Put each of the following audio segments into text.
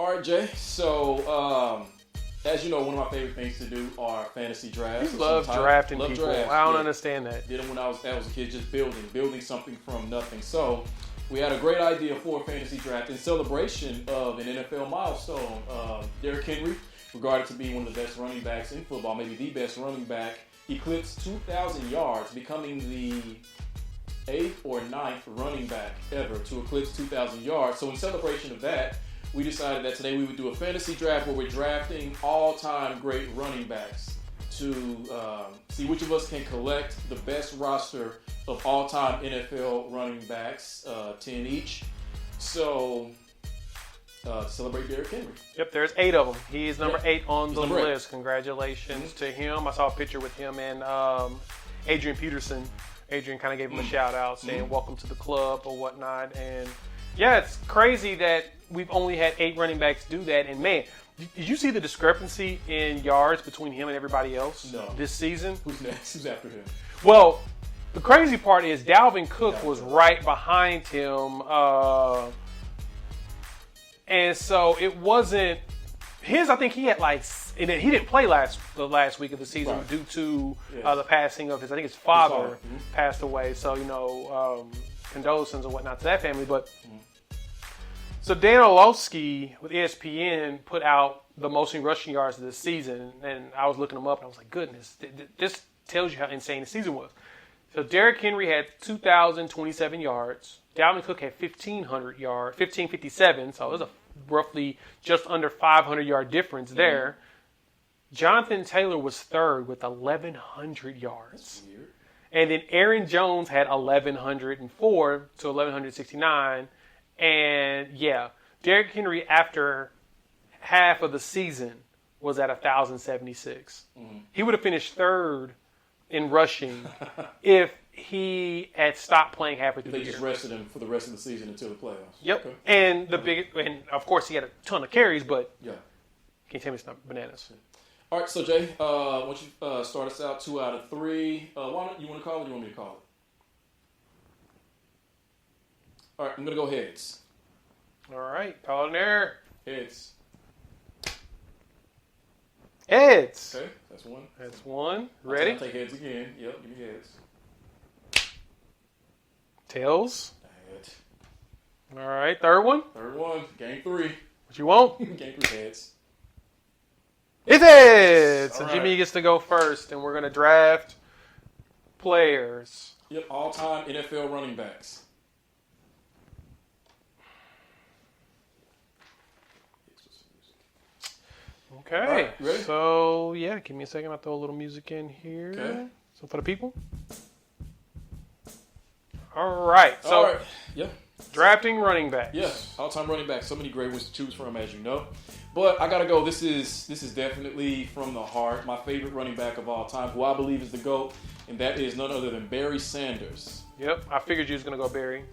All right, Jay. So, as you know, one of my favorite things to do are fantasy drafts. You love drafting people. Drafts. I don't understand that. Did it when I was a kid, just building something from nothing. So, we had a great idea for a fantasy draft in celebration of an NFL milestone. Derrick Henry, regarded to be one of the best running backs in football, maybe the best running back, eclipsed 2,000 yards, becoming the 8th or 9th running back ever to eclipse 2,000 yards. So in celebration of that, we decided that today we would do a fantasy draft where we're drafting all-time great running backs to see which of us can collect the best roster of all-time NFL running backs, 10 each. So, to celebrate Derrick Henry. Yep, there's 8 of them. He is number 8 on the list. 8. Congratulations to him. I saw a picture with him and Adrian Peterson. Adrian kind of gave him a shout out saying welcome to the club or whatnot. And yeah, it's crazy that we've only had 8 running backs do that. And man, did you see the discrepancy in yards between him and everybody else this season? Who's next? Who's after him? Well, the crazy part is Dalvin Cook was right behind him. And so it wasn't his. I think he had he didn't play the last week of the season due to the passing of his. I think his father passed away. So condolences and whatnot to that family. But so Dan Orlovsky with ESPN put out the most rushing yards of the season, and I was looking them up, and I was like, goodness, this tells you how insane the season was. So Derrick Henry had 2,027 yards. Dalvin Cook had 1,500 yards, 1,557. So it was a roughly just under 500-yard difference there. Jonathan Taylor was third with 1,100 yards. That's weird. And then Aaron Jones had 1,104 to 1,169. And yeah, Derrick Henry after half of the season was at 1,076. He would have finished third in rushing if he had stopped playing halfway through the year. They just rested him for the rest of the season until the playoffs. Yep. Okay. And of course he had a ton of carries, but yeah, can't tell me it's not bananas. All right, so Jay, why don't you start us out 2 out of 3? Why don't you want to call it or do you want me to call it? All right, I'm going to go heads. All right, call it in there. Heads. Heads. Okay, that's one. That's one. Ready? I'll take heads again. Yep, give me heads. Tails. Head. All right, third one. Third one. Game 3. What you want? Game 3 heads. It's heads. So All right. Jimmy gets to go first, and we're going to draft players. Yep, all-time NFL running backs. Okay. All right, ready? So, yeah, give me a second. I'll throw a little music in here. Okay. So, for the people. All right. So, All right. Yeah. drafting running backs. Yeah, all-time running back. So many great ones to choose from, as you know. But I gotta go. This is definitely from the heart. My favorite running back of all time, who I believe is the GOAT, and that is none other than Barry Sanders. Yep. I figured you was going to go Barry.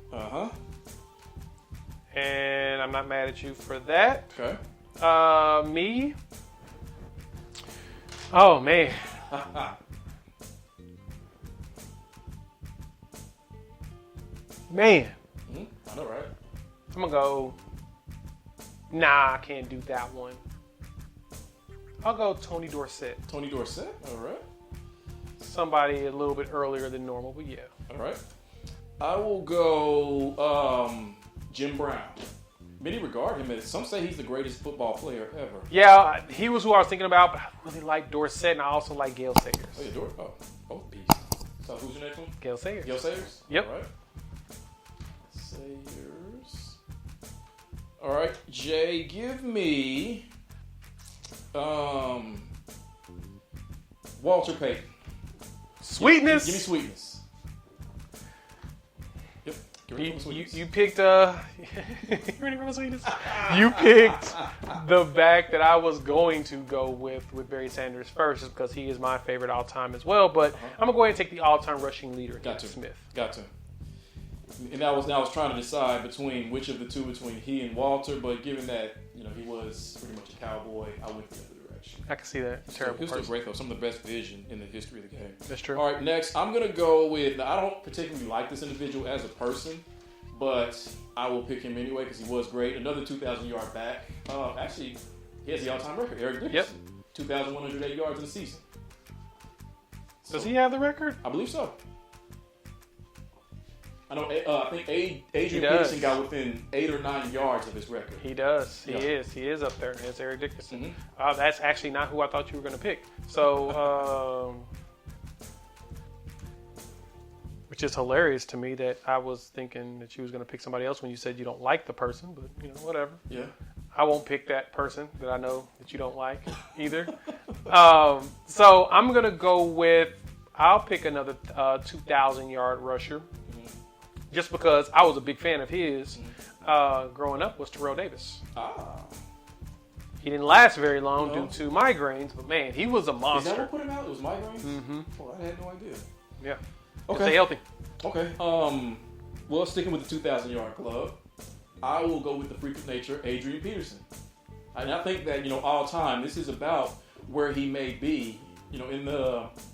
And I'm not mad at you for that. Okay. Me. Oh, man. Man. I know, right? I'm going to go. Nah, I can't do that one. I'll go Tony Dorsett. Tony Dorsett. All right. Somebody a little bit earlier than normal, but yeah. All right. I will go Jim Brown. Many regard him as, some say he's the greatest football player ever. Yeah, he was who I was thinking about, but I really like Dorsett, and I also like Gayle Sayers. Oh, yeah, both beasts. So who's your next one? Gayle Sayers. Gayle Sayers? Yep. All right. Sayers. All right, Jay, give me Walter Payton. Sweetness. Give me sweetness. Yep. You picked you ready for my sweetness? You picked the back that I was going to go with Barry Sanders first, just because he is my favorite all time as well. But I'm gonna go ahead and take the all time rushing leader, Emmitt Smith. Got to. And I was trying to decide between which of the two, between he and Walter, but given that he was pretty much a cowboy, I went the other direction. I can see that. Terrible. He was still great though. Some of the best vision in the history of the game. That's true. All right, next I'm gonna go with. Now, I don't particularly like this individual as a person, but I will pick him anyway because he was great. Another 2,000-yard back. Actually, he has the all-time record. Eric Dickerson, 2,108 yards in the season. Does he have the record? I believe so. I know. I think Adrian Peterson got within 8 or 9 yards of his record. He does. He is. He is up there. It's Eric Dickerson. Mm-hmm. That's actually not who I thought you were going to pick. So, which is hilarious to me that I was thinking that you was going to pick somebody else when you said you don't like the person, but whatever. Yeah. I won't pick that person that I know that you don't like either. So I'm going to go with. I'll pick another 2,000-yard rusher. Just because I was a big fan of his growing up was Terrell Davis. He didn't last very long due to migraines, but man, he was a monster. Is that what put him out? It was migraines? Mm-hmm. Oh, I had no idea. Yeah. Okay. Stay healthy. Okay. Well, sticking with the 2,000-yard club, I will go with the freak of nature, Adrian Peterson. And I think that, all time, this is about where he may be,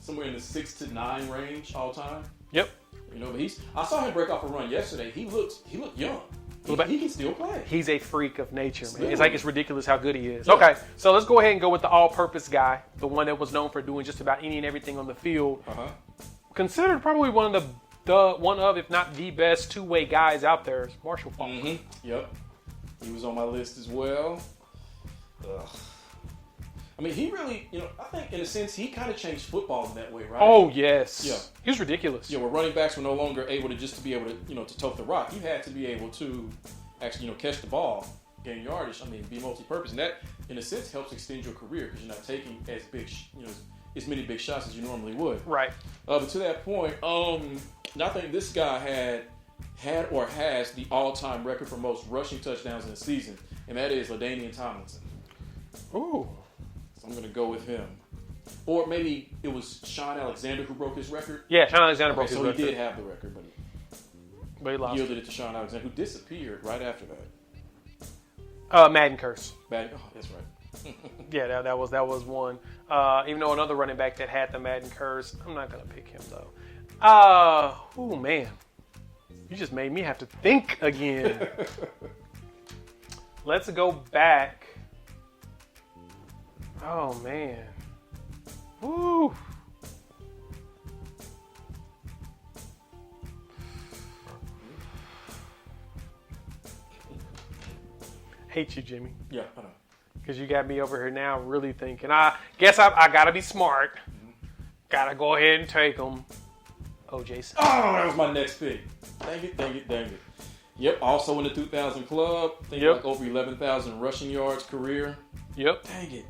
somewhere in the 6 to 9 range all time. Yep. But I saw him break off a run yesterday. He looked young. He can still play. He's a freak of nature, man. It's ridiculous how good he is. Yeah. Okay, so let's go ahead and go with the all-purpose guy, the one that was known for doing just about any and everything on the field. Considered probably one of if not the best two-way guys out there is Marshall Faulk. Mm-hmm. Yep. He was on my list as well. Ugh. I mean, he really, I think in a sense, he kind of changed football in that way, right? Oh, yes. Yeah. He was ridiculous. Yeah, where running backs were no longer able to be able to, to tote the rock. You had to be able to actually, catch the ball, gain yardage, be multi-purpose. And that, in a sense, helps extend your career because you're not taking as big, as many big shots as you normally would. Right. But to that point, I think this guy had or has the all-time record for most rushing touchdowns in a season, and that is Ladanian Tomlinson. Ooh. I'm going to go with him. Or maybe it was Sean Alexander who broke his record. Yeah, Sean Alexander broke his record. So he did have the record, but he lost. Yielded it to Sean Alexander, who disappeared right after that. Madden curse. Oh, that's right. Yeah, that was one. Even though another running back that had the Madden curse, I'm not going to pick him, though. Oh, man. You just made me have to think again. Let's go back. Oh, man. Woo. Hate you, Jimmy. Yeah, I know. Because you got me over here now really thinking. I guess I got to be smart. Got to go ahead and take him. O.J. Simpson. Oh, that was my next pick. Dang it. Yep, also in the 2,000 club. I think like over 11,000 rushing yards career. Yep. Dang it.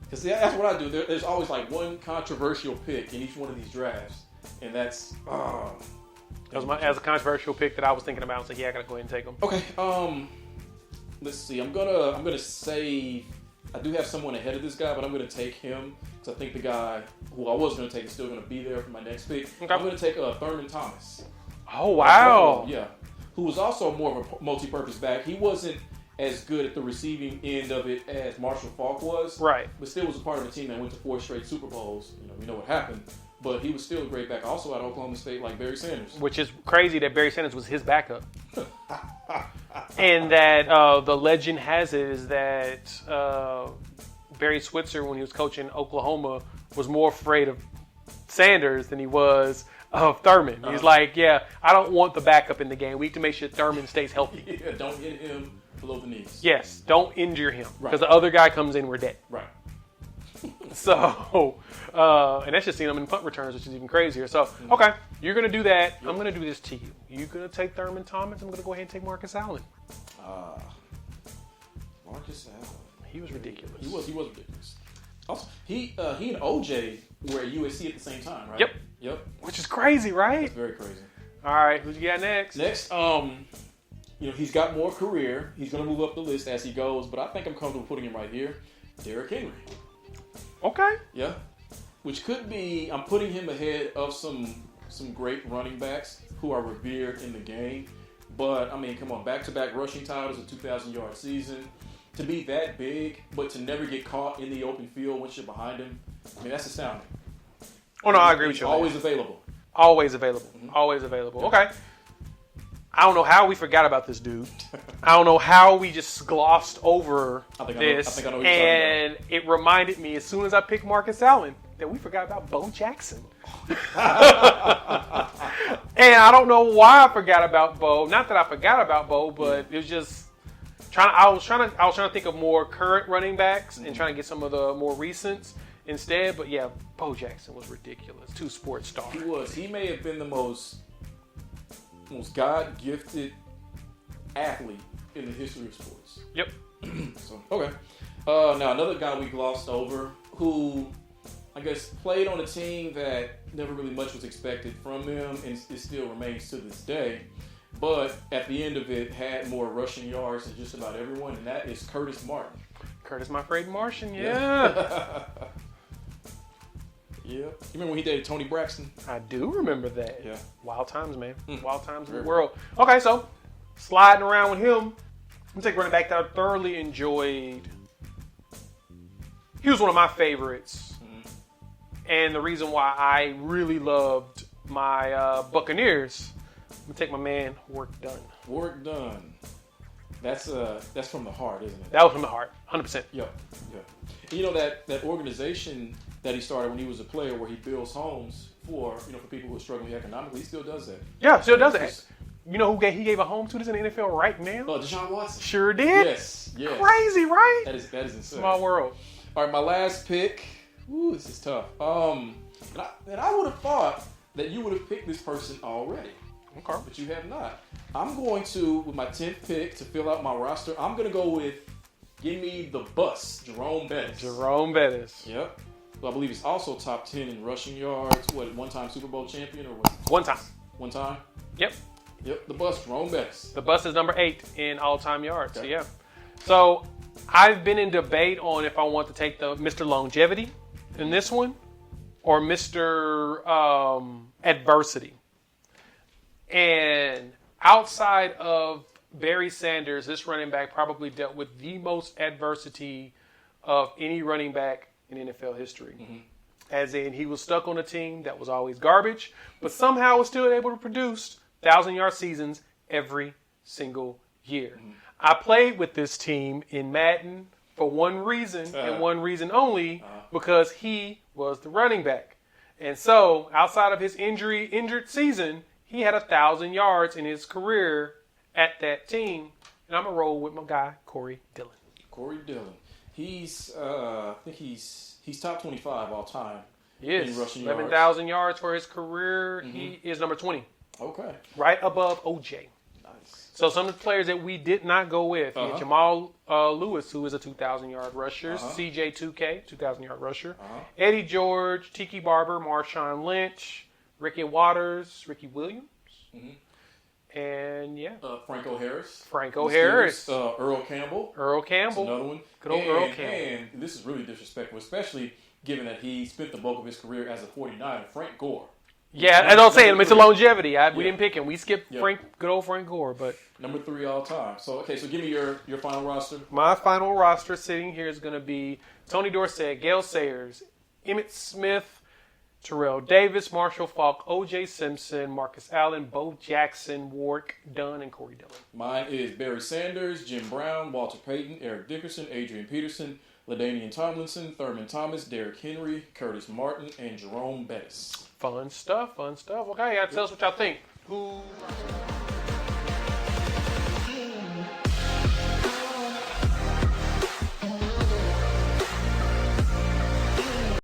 Because that's what I do. There's always like one controversial pick in each one of these drafts. And that's... That was a controversial pick that I was thinking about. So yeah, I got to go ahead and take him. Okay, let's see. I'm gonna say I do have someone ahead of this guy, but I'm gonna take him because I think the guy who I was gonna take is still gonna be there for my next pick. Okay. I'm gonna take Thurman Thomas. Oh wow! Yeah, who was also more of a multi-purpose back. He wasn't as good at the receiving end of it as Marshall Faulk was. Right. But still was a part of a team that went to 4 straight Super Bowls. We know what happened. But he was still a great back. Also at Oklahoma State, like Barry Sanders. Which is crazy that Barry Sanders was his backup. And that the legend has it is that Barry Switzer, when he was coaching Oklahoma, was more afraid of Sanders than he was of Thurman. He's like, yeah, I don't want the backup in the game. We need to make sure Thurman stays healthy. Yeah, don't hit him below the knees. Yes, don't injure him. Because the other guy comes in, we're dead. Right. So, and that's just seeing them in punt returns, which is even crazier. So, okay, you're going to do that. Yep. I'm going to do this to you. You're going to take Thurman Thomas. I'm going to go ahead and take Marcus Allen. Marcus Allen. He was ridiculous. He was ridiculous. Also, he and OJ were at USC at the same time, right? Yep. Which is crazy, right? That's very crazy. All right, who you got next? Next, he's got more career. He's going to move up the list as he goes, but I think I'm comfortable putting him right here. Derrick Henry. Okay. Yeah. Which could be, I'm putting him ahead of some great running backs who are revered in the game. But, come on, back-to-back rushing titles, a 2,000-yard season. To be that big, but to never get caught in the open field once you're behind him, that's astounding. Oh, no, I agree with you. Always available. Always available. Mm-hmm. Always available. Yeah. Okay. I don't know how we forgot about this dude. I don't know how we just glossed over this. And it reminded me, as soon as I picked Marcus Allen, that we forgot about Bo Jackson. And I don't know why I forgot about Bo. Not that I forgot about Bo, but it was just I was trying to think of more current running backs and trying to get some of the more recents instead. But yeah, Bo Jackson was ridiculous. 2 sports stars. He was. He may have been the most God-gifted athlete in the history of sports. Yep. So, okay. Now, another guy we glossed over who, I guess, played on a team that never really much was expected from him, and it still remains to this day, but at the end of it had more rushing yards than just about everyone, and that is Curtis Martin. Curtis, my favorite Martian, yeah. Yeah. You remember when he dated Tony Braxton? I do remember that. Yeah. Wild times, man. Wild times in the world. Okay, so sliding around with him, I'm take running back that I thoroughly enjoyed. He was one of my favorites. And the reason why I really loved my Buccaneers, I'm going to take my man, Warrick Dunn. Warrick Dunn. That's from the heart, isn't it? That was from the heart, 100%. Yeah. You know that organization that he started when he was a player, where he builds homes for people who are struggling economically. He still does that. Yeah, still does that. You know who he gave a home to? That's in the NFL right now. Oh, Deshaun Watson. Sure did. Yes. Crazy, right? That is insane. Small world. All right, my last pick. Ooh, this is tough. And I would have thought that you would have picked this person already. Okay. But you have not. I'm going to, with my 10th pick to fill out my roster, I'm going to go with, give me the bus, Jerome Bettis. Jerome Bettis. Yep. Well, I believe he's also top 10 in rushing yards. What, one-time Super Bowl champion or what? One time. One time? Yep. The bus, Jerome Bettis. The bus is number 8 in all-time yards. Okay. So, yeah. So, I've been in debate on if I want to take the Mr. Longevity in this one or Mr. Adversity. And outside of Barry Sanders, this running back probably dealt with the most adversity of any running back in NFL history. As in, he was stuck on a team that was always garbage, but somehow was still able to produce 1,000-yard seasons every single year. I played with this team in Madden for one reason and one reason only, because he was the running back. And so, outside of his injured season, he had 1,000 yards in his career at that team. And I'm going to roll with my guy, Corey Dillon. Corey Dillon. He's, I think he's top 25 all time. He is. In rushing yards. 11,000 yards for his career. He is number 20. Okay. Right above OJ. Nice. So some of the players that we did not go with, Jamal Lewis, who is a 2,000-yard rusher, CJ 2K, 2,000-yard rusher, Eddie George, Tiki Barber, Marshawn Lynch, Ricky Waters, Ricky Williams, and Franco Harris. Earl Campbell. That's another one. Good old Earl Campbell. And this is really disrespectful, especially given that he spent the bulk of his career as a 49er, Frank Gore. Yeah, as I was saying, it's a longevity. We didn't pick him. We skipped good old Frank Gore, but number 3 all time. So give me your final roster. My final roster sitting here is going to be Tony Dorsett, Gayle Sayers, Emmitt Smith, Terrell Davis, Marshall Faulk, O.J. Simpson, Marcus Allen, Bo Jackson, Warrick Dunn, and Corey Dillon. Mine is Barry Sanders, Jim Brown, Walter Payton, Eric Dickerson, Adrian Peterson, Ladanian Tomlinson, Thurman Thomas, Derrick Henry, Curtis Martin, and Jerome Bettis. Fun stuff. Okay, tell us what y'all think. Who